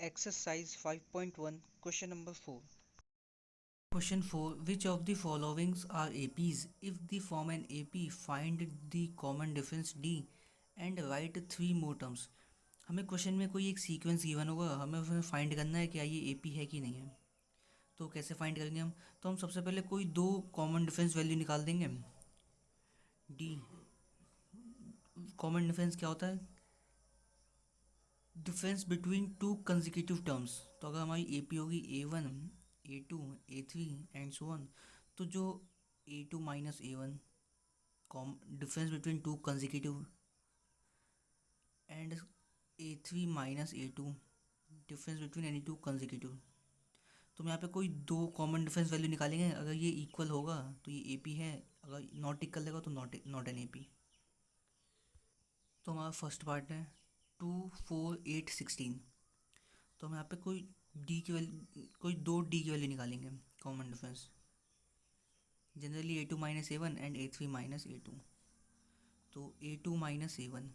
Exercise 5.1, question number 4. Question 4. Which of the followings are APs? If they form an AP, find the common difference D and write 3 more terms. हमें question में कोई एक sequence given होगा, हमें उसमें find करना है कि ये AP है कि नहीं है। तो कैसे फाइंड करेंगे हम? तो हम सबसे पहले कोई दो कॉमन डिफरेंस वैल्यू निकाल देंगे। D कॉमन डिफरेंस क्या होता है? Difference between two consecutive terms. तो अगर हमारी AP होगी A1, A2, A3 and so on, तो जो A2 minus A1 com difference between two consecutive and A3 minus A2 difference between any two consecutive. तो हम यहाँ पे कोई दो कॉमन डिफरेंस वैल्यू निकालेंगे। अगर ये इक्वल होगा तो ये AP है, अगर नॉट इक्वल देगा तो नॉट एन AP। तो हमारा फर्स्ट पार्ट है 2, 4, 8, 16। तो हम यहाँ पे कोई दो डी की वैल्यू निकालेंगे common difference. Generally A2 minus A1 and A3 minus A2। तो A2 minus A1,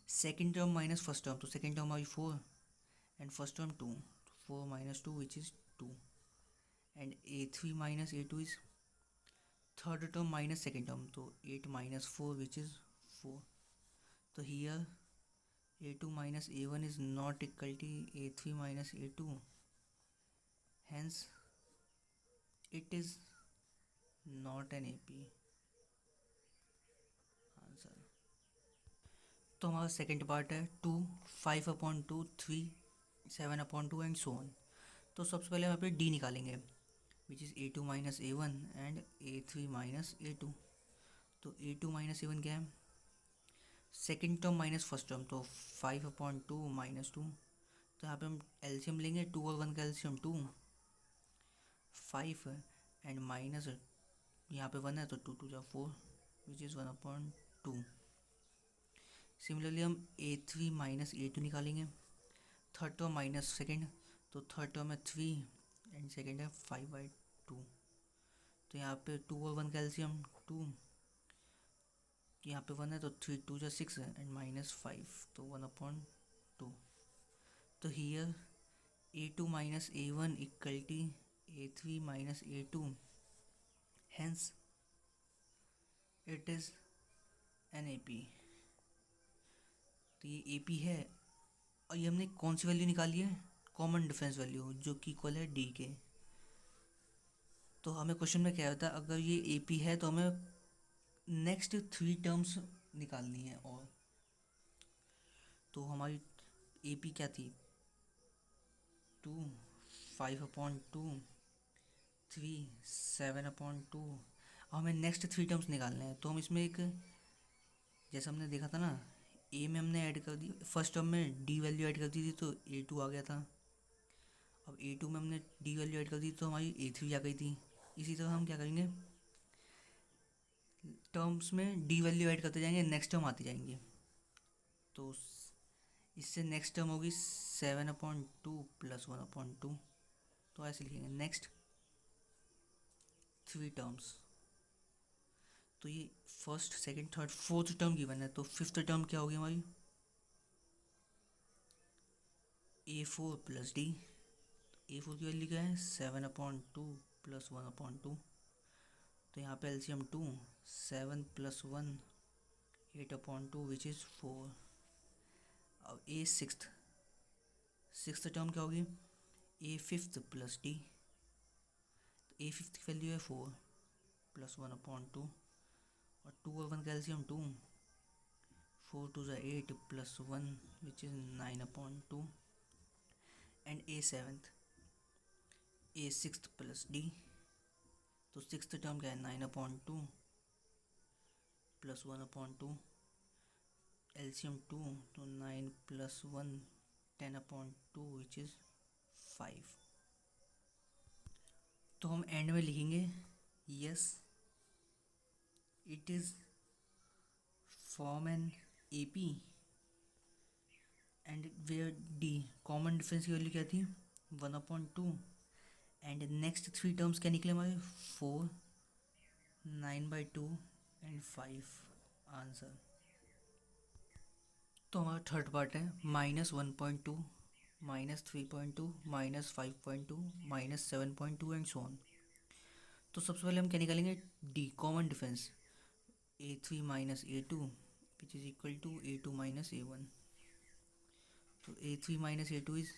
second term minus first term, तो सेकेंड टर्म हमारी 4 and first term 2, 4 minus 2 which is 2 and A3 minus A2 is third term minus second term, तो 8 minus 4 which is 4। तो here A2 minus A1 is not equal to A3 minus A2, hence it is not an AP answer. तो हमारा second part है 2, 5/2, 3, 7/2 and so on. तो सबसे पहले हम यहाँ पे D निकालेंगे which is A2 minus A1 and A3 minus A2। तो A2 माइनस A1 क्या है? Second term minus first term, तो 5/2 माइनस 2। तो यहाँ पे हम एलसीएम लेंगे, 2 और 1 का एलसीएम 2, 5 एंड माइनस यहाँ पे 1 है तो 2 2 जा 4 विच इज़ 1/2। सिमिलरली हम A3 माइनस A2 निकालेंगे। थर्ड टर्म माइनस सेकेंड, तो थर्ड टर्म है 3 एंड सेकेंड है 5/2। तो यहाँ पे 2 और 1 का एलसीएम 2, यहाँ पे 1 है तो 3 2 जा 6 है एंड माइनस 5, तो 1/2। तो here A2 minus A1 equal to A3 minus A2, hence it is an AP। तो ये AP है। और ये हमने कौन सी वैल्यू निकाली है? कॉमन डिफरेंस वैल्यू, जो कि इक्वल है D के। तो हमें क्वेश्चन में क्या होता है, अगर ये AP है तो हमें नेक्स्ट 3 टर्म्स निकालनी है। और तो हमारी AP क्या थी? 2, 5/2, 3, 7/2। हमें नेक्स्ट 3 टर्म्स निकालने हैं। तो हम इसमें एक, जैसे हमने देखा था ना, ए में हमने ऐड कर दी, फर्स्ट टर्म में डी वैल्यू ऐड कर दी थी तो A2 आ गया था। अब A2 में हमने डी वैल्यू ऐड कर दी तो हमारी A3 आ गई थी। इसी तरह हम क्या करेंगे, टर्म्स में डी वैल्यू ऐड करते जाएंगे, नेक्स्ट टर्म आती जाएंगे। तो इससे नेक्स्ट टर्म होगी 7/2 प्लस 1/2। तो ऐसे लिखेंगे नेक्स्ट 3 टर्म्स। तो ये first second third fourth term given है। तो फिफ्थ टर्म क्या होगी हमारी? A4 plus D। A4 की वैल्यू क्या है? 7/2 प्लस 1/2। तो यहाँ पे एलसीएम 2, 7 प्लस 1 8/2 विच इज़ 4। अब A सिक्स्थ टर्म क्या होगी? A5 plus D। तो A5 की वैल्यू है 4 प्लस 1/2 और 2 और 1 का एलसीएम 2, 4 2 ज़ा 8 plus 1 which is 9/2 and A6 plus D। तो सिक्स्थ टर्म क्या है? 9/2 प्लस 1/2 एलसीएम 2, तो 9 प्लस 1 10/2 विच इज़ 5। तो हम एंड में लिखेंगे yes it is form an AP and where D common difference की वैल्यू क्या थी? 1/2 एंड नेक्स्ट 3 टर्म्स क्या निकले हमारे? 4, 9/2 एंड 5 आंसर। तो हमारा थर्ड पार्ट है -1.2, -3.2 -5.2 -7.2 एंड सो ऑन। तो सबसे पहले हम क्या निकालेंगे, D common difference, A3 minus A2 which is equal to A2 minus A1। तो A3 minus A2 is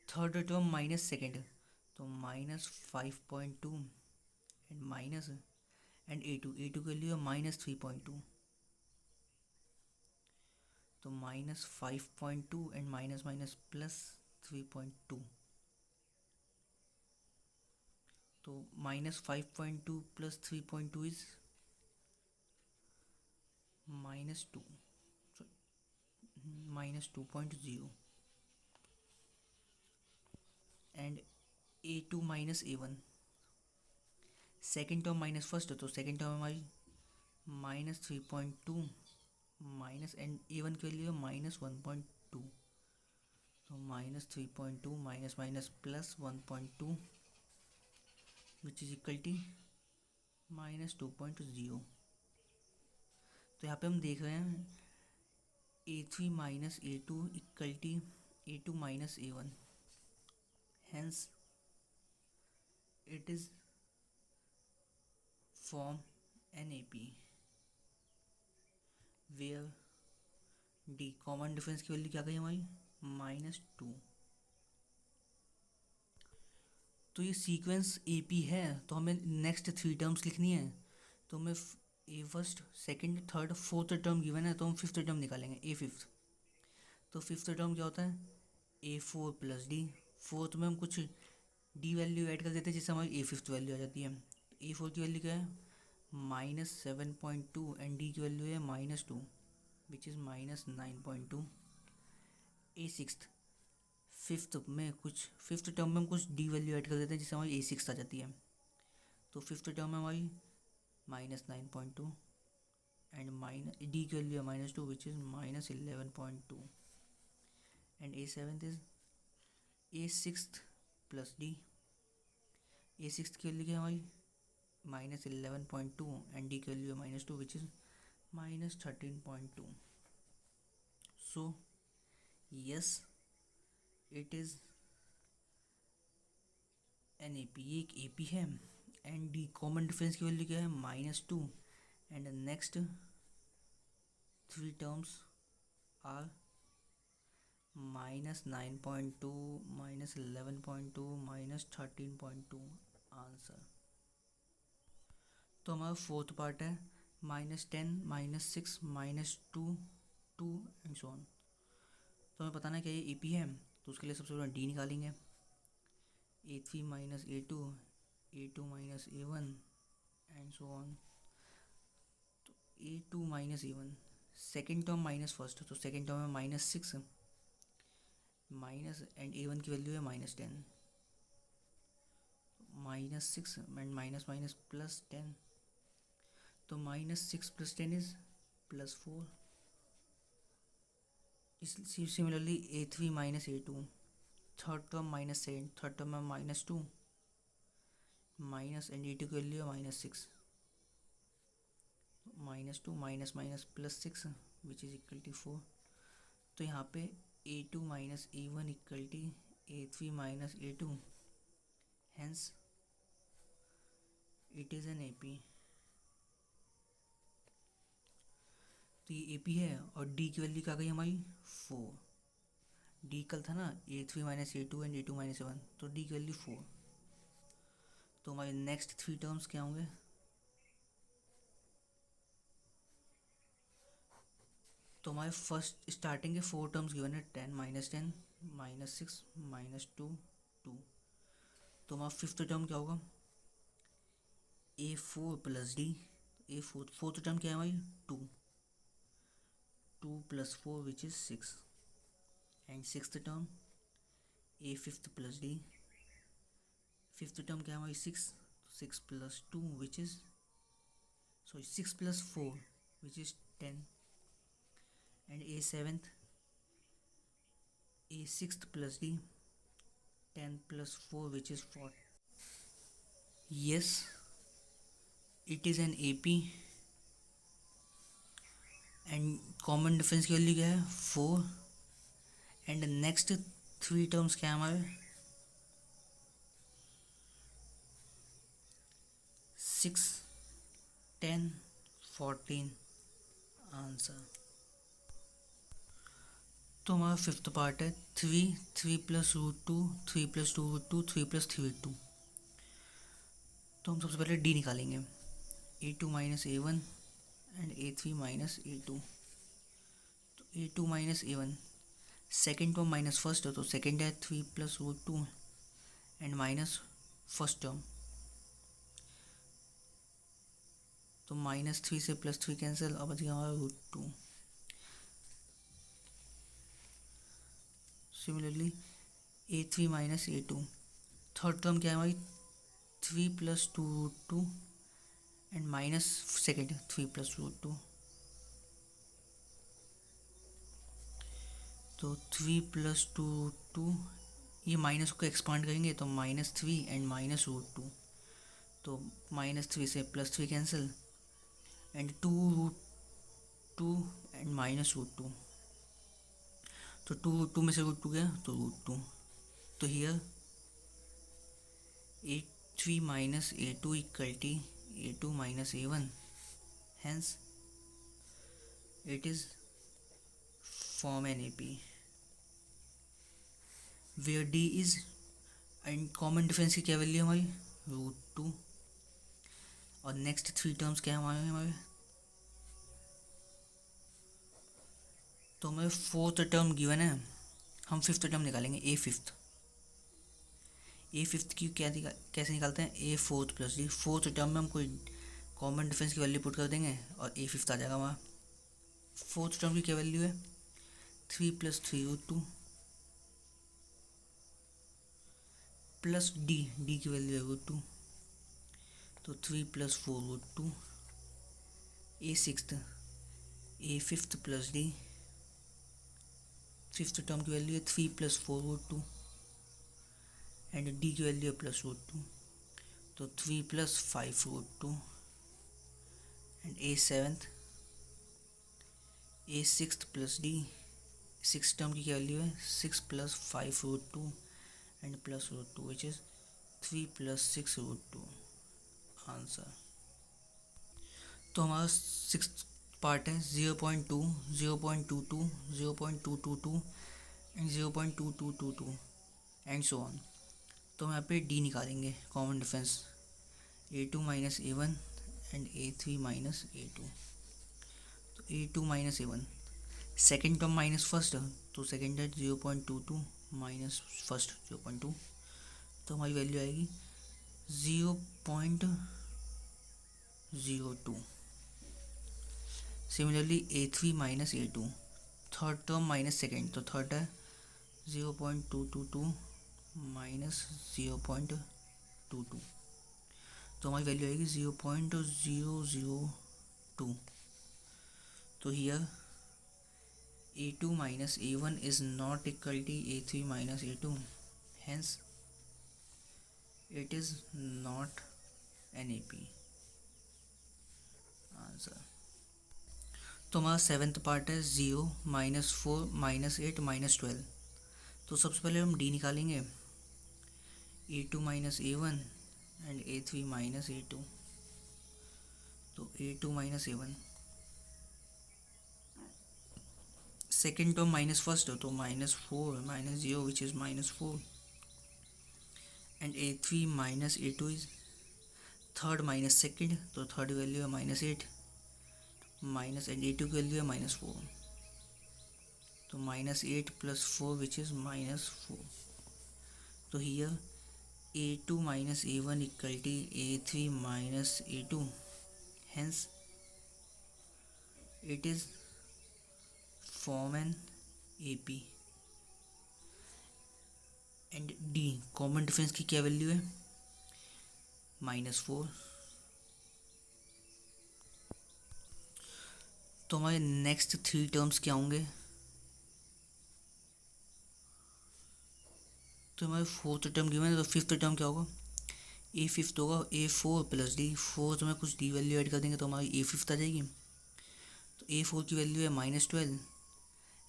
third term minus second, तो -5.2 एंड माइनस एंड A2 की वैल्यू है -3.2, तो -5.2 एंड माइनस माइनस प्लस 3.2, तो -5.2 plus 3.2 is -2, -2.0 and A2 minus A1, second term minus first, तो second term हमारी -3.2 minus and A1 की value है -1.2, तो -3.2 minus minus plus 1.2 which is equal to -2.0। तो यहाँ पे हम देख रहे हैं A3 minus A2 equal to A2 minus A1, hence it is form an AP where D common difference की वैल्यू क्या गई हमारी -2। तो ये सीक्वेंस AP है, तो हमें नेक्स्ट 3 टर्म्स लिखनी है, तो हमें a first second third fourth term given है, तो हम फिफ्थ टर्म निकालेंगे ए फिफ्थ। तो फिफ्थ टर्म क्या होता है, A4 प्लस डी, फोर्थ में हम कुछ डी वैल्यू ऐड कर देते हैं जिससे हमारी ए फिफ्थ वैल्यू आ जाती है। A4 की वैल्यू क्या है -7.2 एंड डी की वैल्यू है -2 which is -9.2। A sixth, fifth term में हम कुछ डी वैल्यू ऐड कर देते हैं जिससे हमारी ए सिक्स आ जाती है। तो फिफ्थ टर्म में हमारी -9.2 एंड माइनस डी की वैल्यू है -2 which is -11.2 and a seventh is a sixth plus d, a sixth की वैल्यू क्या है हमारी -11.2 एंड डी की वैल्यू है -2 which is -13.2। So yes it is an A P, ये एक ए पी है एंड डी कॉमन डिफरेंस की वैल्यू क्या है -2 and next 3 terms are -9.2 -11.2 -13.2 answer. तो हमारा फोर्थ पार्ट है -10 -6 -2 2 एंड सो ऑन। तो हमें बताना है क्या ये ए पी है, तो उसके लिए सबसे पहले डी निकालेंगे, A3 minus A2 A2 minus A1 and so on. तो A2 minus A1, second term minus first, तो सेकेंड टर्म है -6 माइनस एंड A1 की वैल्यू है -10, -6 एंड माइनस माइनस प्लस 10, तो -6 plus 10 is +4। Similarly A3 minus A2, third term -7, third term में -2 minus and A2 की value है -6, -2 minus minus +6 which is equal to 4। तो यहाँ पे A2 minus A1 equal to A3 minus A2, hence it is an AP। तो ये AP है और D की वैल्यू क्या गई हमारी 4, D कल था ना A3 minus A2 and A2 minus A1, तो D की वैल्यू 4। तो हमारे नेक्स्ट 3 टर्म्स क्या होंगे, तो हमारे फर्स्ट स्टार्टिंग के 4 टर्म्स गिवन है 10 -10 -6 -2 2। तो हमारा फिफ्थ टर्म क्या होगा A4 plus d, fourth term क्या है हमारी 2 2 plus 4 which is 6 and sixth term A fifth plus d, fifth term क्या है हमारी 6 6 plus 2 which is 6 plus 4 which is 10 and A seventh A sixth plus D 10 plus 4 which is 4। yes it is an AP and common difference की value क्या है 4 and next three terms क्या है हमारे, 6, 10, 14 answer. तो हमारा फिफ्थ पार्ट है 3, 3+√2, 3+2√2, 3+3√2। तो हम सबसे पहले डी निकालेंगे, A2 minus A1 and A3 minus A2। तो A2 minus A1 second term minus first है, तो सेकेंड है 3+√2 एंड माइनस फर्स्ट टर्म, तो -3 से +3 कैंसिल, अब बच गया हमारा √2। Similarly A3 minus A2 third term क्या है हमारी, 3+2√2 एंड माइनस सेकेंड 3+2√2, तो 3+2√2, ये माइनस को एक्सपांड करेंगे तो -3 एंड माइनस √2, तो -3 से +3 कैंसिल एंड 2√2 एंड माइनस √2, तो 2√2 में से √2 गया तो √2, तो here A3 minus A2 equal to A2 minus A1, hence it is form an AP where D is, and common difference की क्या वैल्यू है हमारी, √2। और नेक्स्ट थ्री टर्म्स क्या है हमारे, तो हमारे फोर्थ टर्म गिवन है, हम फिफ्थ टर्म निकालेंगे, ए फिफ्थ की कैसे निकालते हैं, a fourth plus d. Fourth term में हम कोई कॉमन डिफरेंस की वैल्यू पुट कर देंगे और ए फिफ्थ आ जाएगा हमारा। फोर्थ टर्म की क्या वैल्यू है, 3+3√2 प्लस डी की वैल्यू है √2, तो 3+4√2। ए sixth, a fifth plus d, fifth term की वैल्यू है 3+4√2 एंड डी की वैल्यू है +√2, तो 3+5√2 and a seventh, a sixth plus D, six term की क्या वैल्यू है 6+5√2 एंड +√2 विच इज़ 3+6√2 आंसर। तो हमारा सिक्स पार्ट है 0.2, 0.22, 0.222 एंड 0.2222 एंड सो ऑन। तो हम यहाँ पे डी निकालेंगे, common difference A2 minus A1 and A3 minus A2। तो A2 minus A1 second term minus first, तो सेकेंड है 0.22 माइनस फर्स्ट 0.2, तो हमारी वैल्यू आएगी 0.02। Similarly A3 minus A2 third term minus second, तो थर्ड है 0.222 माइनस 0.22, तो हमारी वैल्यू आएगी 0.002। तो here A2 minus A1 is not equal to A3 minus A2, hence it is not an AP answer. तो हमारा सेवेंथ पार्ट है 0, -4, -8, -12। तो सबसे पहले हम डी निकालेंगे, A2 minus A1 and A3 minus A2। तो A2 minus A1 second term minus first हो, तो -4 -0 which is -4 and A3 minus A2 is third minus second, तो थर्ड वैल्यू है -8 माइनस एंड A2 की वैल्यू है -4, तो -8 + 4 विच is -4। तो here A2 minus A1 equal to A3 minus A2, hence it is form an AP and D common difference की क्या value है, -4। तो हमारे नेक्स्ट थ्री टर्म्स क्या होंगे, तो हमारे फोर्थ टर्म गिवन है, तो फिफ्थ टर्म क्या होगा, ए फिफ्थ होगा A4 प्लस डी, फोर्थ में कुछ डी वैल्यू ऐड कर देंगे तो हमारी ए फिफ्थ आ जाएगी। तो A4 की वैल्यू है -12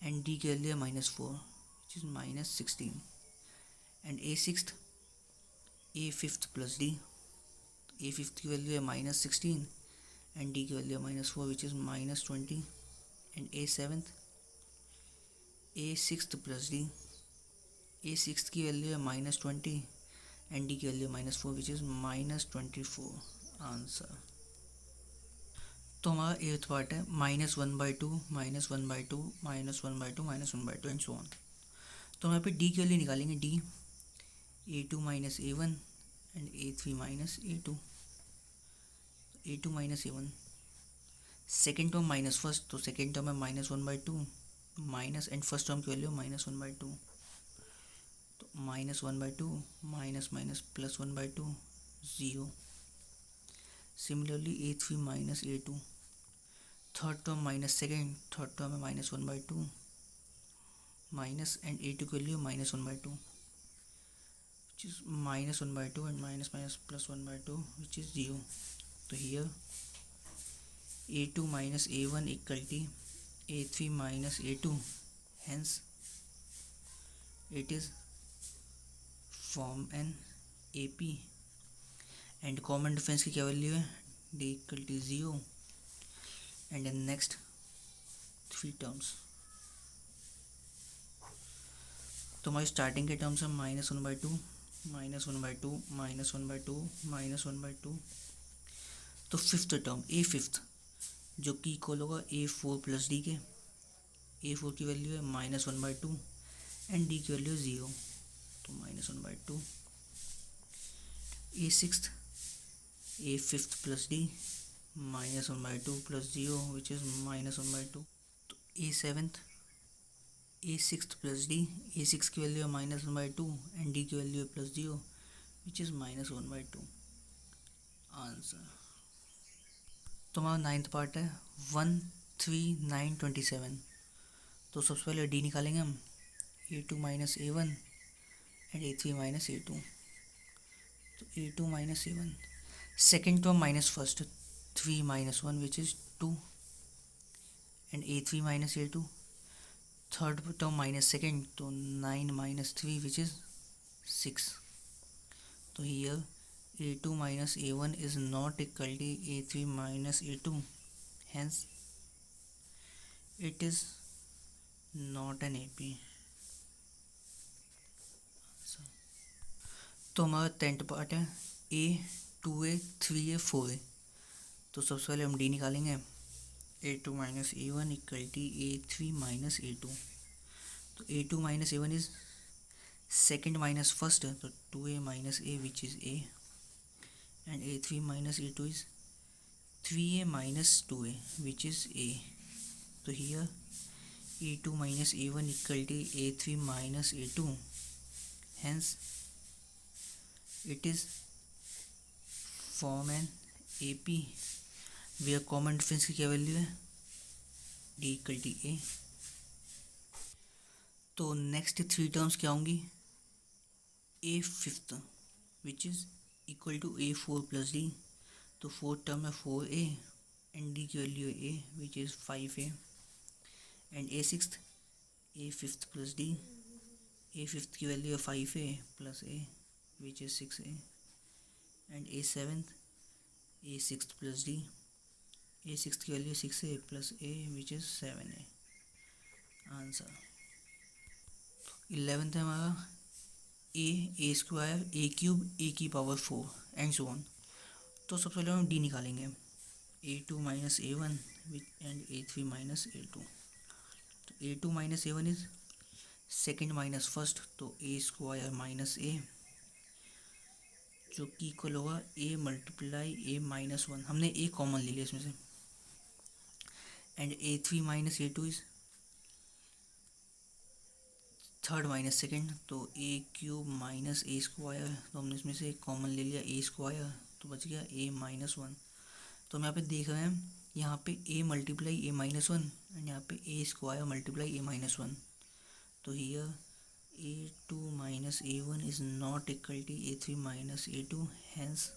एंड डी की वैल्यू है -4, which is minus 16, and a sixth a fifth plus d. a fifth की वैल्यू है minus 16 and d की वैल्यू है minus 4 which is minus 20, and a seventh a sixth plus d. a sixth की value है minus 20 and d की value है minus 4 which is minus 24. Answer. तो हमारा एर्थ पार्ट है -1/2 -1/2 -1/2 -1/2 एंड सो ऑन. तो हम यहाँ पे डी की वैल्यू निकालेंगे. D a2 minus a1 and a3 minus a2. a2 minus a1 second term minus first, तो सेकेंड टर्म है -1/2 माइनस एंड फर्स्ट टर्म की वैल्यू -1/2, तो -1/2 minus minus plus 1/2 0. Similarly a3 minus a2, third term minus second, third term है -1/2 minus and a2 की value -1/2 which is -1/2 and minus minus plus 1/2 which is 0. तो here a2 minus a1 equal to a3 minus a2, hence it is form an AP and common difference की क्या value है d equal to 0 and in next three terms. तो हमारी starting के terms है -1/2 -1/2 -1/2 -1/2. तो fifth term A fifth जो कि इक्वल होगा a4 प्लस डी के. a4 की वैल्यू है -1/2 एंड डी की वैल्यू है 0, तो -1/2. A sixth a fifth plus d -1/2 plus 0 which is -1/2. तो a seventh a six plus d. A six की वैल्यू है -1/2 एंड डी की वैल्यू है प्लस 0 विच इज़ -1/2. आंसर. तो हमारा नाइन्थ पार्ट है 1 3 9 27. तो सबसे पहले डी निकालेंगे हम. a2 minus a1 and a3 minus a2. तो a2 minus a1 second term minus first 3 minus 1 which is 2 and a3 minus a2. Third term minus second, तो 9 माइनस 3 विच इज़ 6. तो here a2 minus a1 is not equal to a3 minus a2, hence it is not an AP. तो हमारा 10th part है a 2a 3a 4a. तो सबसे पहले हम D निकालेंगे. a2 minus a1 equal to a3 minus a2. तो a2 minus a1 is second minus first, तो 2a minus a which is a, and a3 minus a2 is 3a minus 2a which is a. तो here a2 minus a1 equal to a3 minus a2, hence it is form an AP where common difference की क्या value है d equal to a. तो next three terms क्या होंगी. A fifth which is equal to a4 plus d. तो fourth term है 4a and d की value है a which is 5a. And a sixth a fifth plus d. A fifth की value है 5a plus a which is 6a. And a seventh a sixth plus d. A sixth की value 6a plus a which is 7a. Answer. 11th है हमारा ए square ए cube ए की power 4 and so on. तो सबसे पहले हम D निकालेंगे. a2 minus a1 and a3 minus a2. तो a2 minus a1 is second minus first, तो ए स्क्वायर माइनस ए जो कि इक्वल होगा a मल्टीप्लाई a माइनस 1. हमने a कॉमन ले लिया इसमें से. And a3 minus a2 is third minus second, तो ए क्यूब माइनस ए स्क्वायर. तो हमने इसमें से कॉमन ले लिया ए स्क्वायर, तो बच गया a माइनस 1. तो हम यहाँ पे देख रहे हैं यहाँ पे a multiply a minus 1 and यहाँ पे a square multiply a minus 1. तो here a2 minus a1 is not equal to a3 minus a2, hence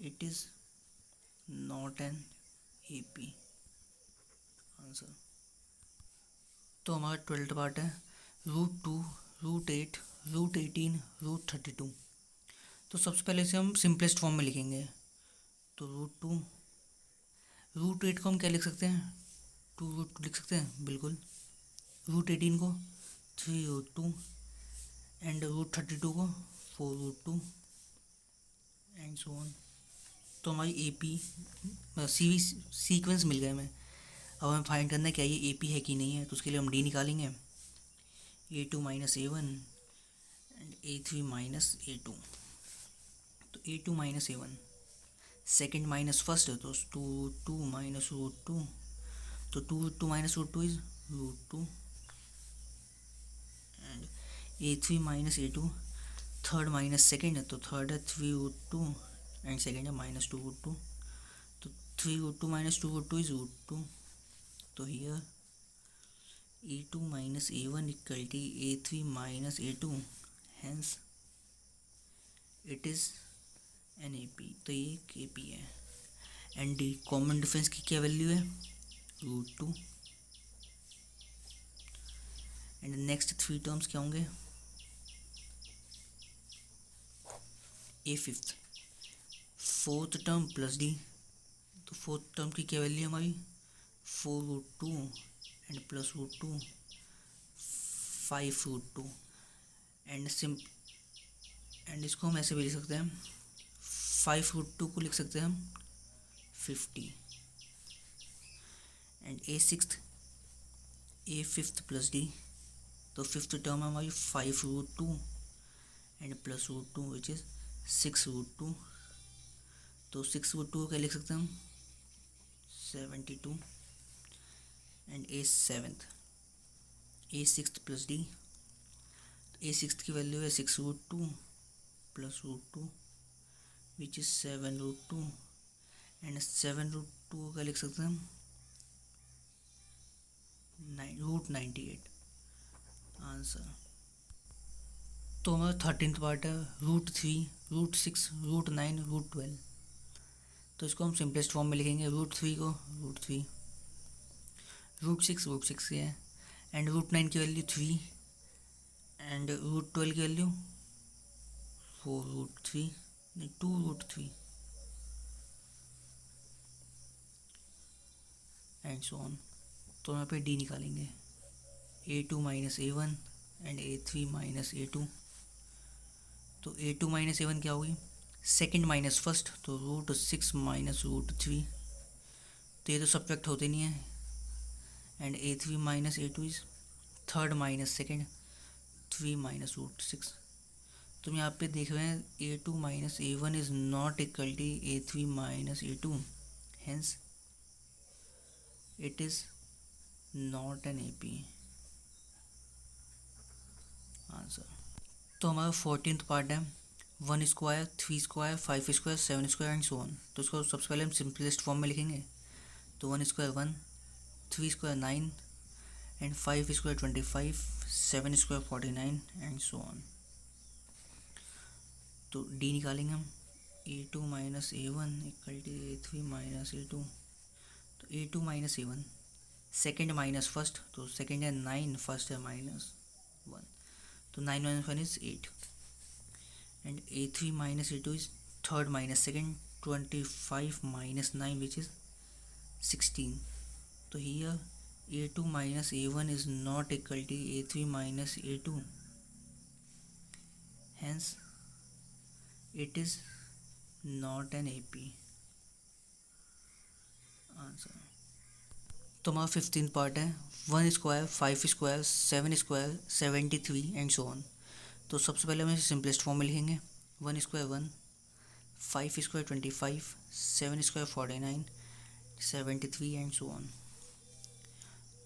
it is not an AP. Answer. तो हमारा 12th पार्ट है रूट 2, रूट 8, रूट 18, रूट 32। तो सबसे पहले इसे हम सिंपलेस्ट फॉर्म में लिखेंगे। तो रूट 2, रूट 8 को हम क्या लिख सकते हैं, 2√2 लिख सकते हैं बिल्कुल। रूट 18 को 3√2 एंड रूट 32 को 4√2 एंड सो ऑन। तो हमारी AP CV सीक्वेंस मिल गए हमें। अब हमें फाइंड करना है क्या ये AP है कि नहीं है, तो उसके लिए हम D निकालेंगे। A2 minus A1 and A3 minus A2। तो A2 minus A1 second minus first है, तो 2√2 माइनस रूट 2। तो 2√2 minus root 2 is root 2 and A3 minus A2 third minus second है, तो थर्ड है 3√2 एंड सेकेंड है माइनस 2√2। तो 3√2 माइनस 2√2 इज रूट 2। तो here A2 minus A1 equal to A3 minus A2, hence it is an AP। तो ये एक AP है। एंड D कॉमन डिफरेंस की क्या वैल्यू है, रूट 2। एंड नेक्स्ट 3 टर्म्स क्या होंगे, A5 fourth term plus D। तो फोर्थ टर्म की क्या वैल्यू है हमारी, 4√2 एंड प्लस रूट 2 5√2 एंड इसको हम ऐसे भी लिख सकते हैं, 5√2 को लिख सकते हैं हम 50 एंड A5 प्लस D। तो फिफ्थ टर्म है हमारी 5√2 and plus root 2 which is 6√2। तो 6√2 को क्या लिख सकते हैं हम 72 and A6 plus D। A6 की वैल्यू है 6√2 plus root 2 which is 7√2 and 7√2 को क्या लिख सकते हैं हम √98 आंसर। तो हमारा 13th पार्ट है √3, √6, √9, √12। तो इसको हम सिंपलेस्ट फॉर्म में लिखेंगे। √3 को √3, √6 ये है एंड √9 की वैल्यू 3 एंड √12 की वैल्यू 4√3 नहीं 2√3 एंड सो ऑन। तो यहाँ पे D निकालेंगे, A2 minus A1 and A3 minus A2। तो A2 माइनस A1 क्या होगी, सेकेंड माइनस फर्स्ट, तो √6 माइनस √3। तो ये तो सब्ट्रैक्ट होते नहीं है। And A3 minus A2 is third minus second, 3 minus √6। तो हम यहाँ पे देख रहे हैं A2 minus A1 is not equal to A3 minus A2, hence it is not an AP answer. तो हमारा 14th पार्ट है 1 square, 3 square, 5 square, 7 square and so on. तो इसको सबसे पहले हम सिंपलेस्ट फॉर्म में लिखेंगे। तो 1 square 1, 3 square 9 and 5 square 25, 7 square 49 and so on. तो D निकालेंगे हम, A2 minus A1 equal to A3 minus A2। तो A2 minus A1 second minus first, तो सेकेंड है 9, फर्स्ट है -1। तो 9 minus 1 is 8 and A3 minus A2 is third minus second, 25 minus 9 which is 16। तो here A2 minus A1 is not equal to A3 minus A2, hence it is not an AP answer. तो हमारा 15th part है 1 square, 5 square, 7 square, 73 and so on. तो सबसे पहले हम इसे simplest form में लिखेंगे। 1 square 1, 5 square 25, 7 square 49, 73 and so on.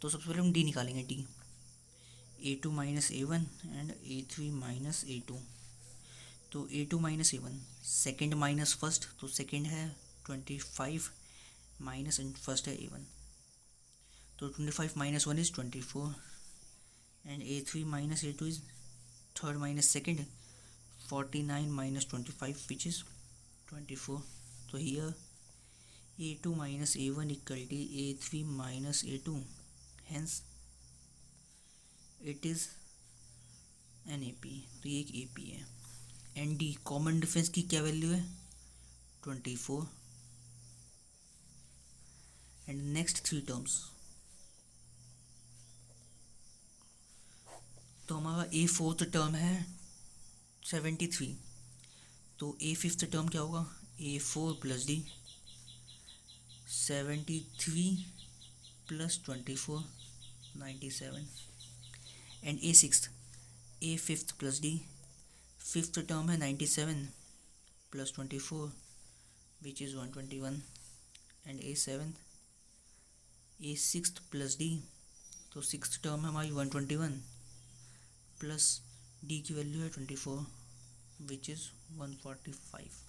तो सबसे पहले हम D निकालेंगे। D A2 minus A1 and A3 minus A2। तो A2 minus A1 second minus first, तो सेकेंड है 25 माइनस एंड फर्स्ट है A1। तो 25 minus 1 is 24 and A3 minus A2 is third minus second, 49 minus 25 which is 24। तो here A2 minus A1 equal to A3 minus A2, hence it is an A P, तो ये एक A P है। And D common difference की क्या value है 24। And next three terms, तो हमारा ए फोर्थ टर्म है 73, तो ए फिफ्थ टर्म क्या होगा a four plus d, 73 plus 24 97। And a sixth, a fifth plus d, fifth term है 97 plus 24 which is 121। And a seventh, a sixth plus d, तो sixth term है हमारी 121 plus D की value है 24 which is 145।